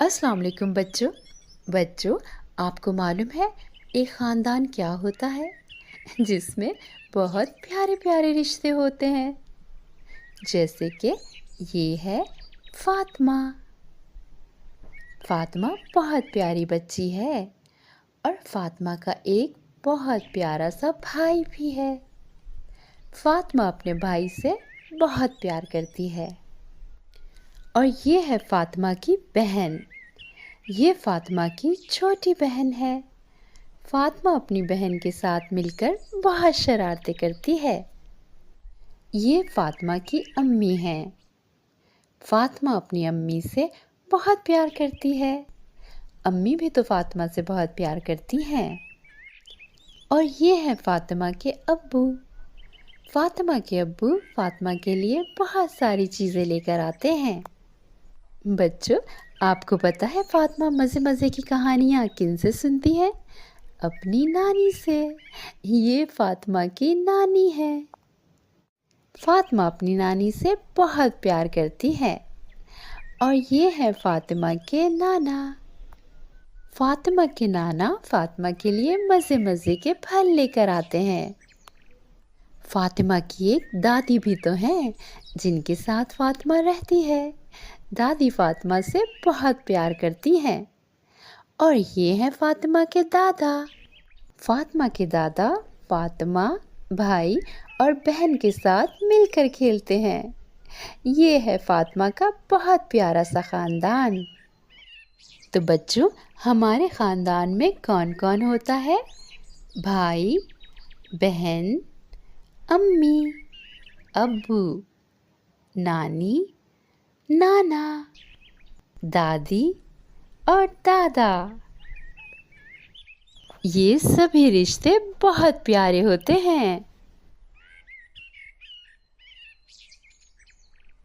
अस्सलाम वालेकुम बच्चों, आपको मालूम है एक ख़ानदान क्या होता है जिसमें बहुत प्यारे प्यारे रिश्ते होते हैं। जैसे कि ये है फ़ातिमा। फ़ातिमा बहुत प्यारी बच्ची है और फ़ातिमा का एक बहुत प्यारा सा भाई भी है। फ़ातिमा अपने भाई से बहुत प्यार करती है। और ये है फ़ातिमा की बहन। ये फ़ातिमा की छोटी बहन है। फ़ातिमा अपनी बहन के साथ मिलकर बहुत शरारतें करती है। ये फ़ातिमा की अम्मी हैं। फ़ातिमा अपनी अम्मी से बहुत प्यार करती है। अम्मी भी तो फ़ातिमा से बहुत प्यार करती हैं। और ये है फ़ातिमा के अब्बू। फ़ातिमा के अब्बू फ़ातिमा के लिए बहुत सारी चीज़ें लेकर आते हैं। बच्चों, आपको पता है फ़ातिमा मज़े मज़े की कहानियाँ किन से सुनती है? अपनी नानी से। ये फ़ातिमा की नानी है। फ़ातिमा अपनी नानी से बहुत प्यार करती है। और ये है फ़ातिमा के नाना। फ़ातिमा के नाना फ़ातिमा के लिए मज़े मज़े के फल लेकर आते हैं। फ़ातिमा की एक दादी भी तो हैं जिनके साथ फ़ातिमा रहती है। दादी फ़ातिमा से बहुत प्यार करती हैं। और ये हैं फ़ातिमा के दादा। फ़ातिमा के दादा फ़ातिमा, भाई और बहन के साथ मिलकर खेलते हैं। ये है फ़ातिमा का बहुत प्यारा सा ख़ानदान। तो बच्चों, हमारे ख़ानदान में कौन कौन होता है? भाई, बहन, अम्मी, अब्बू, नानी, नाना, दादी और दादा। ये सभी रिश्ते बहुत प्यारे होते हैं।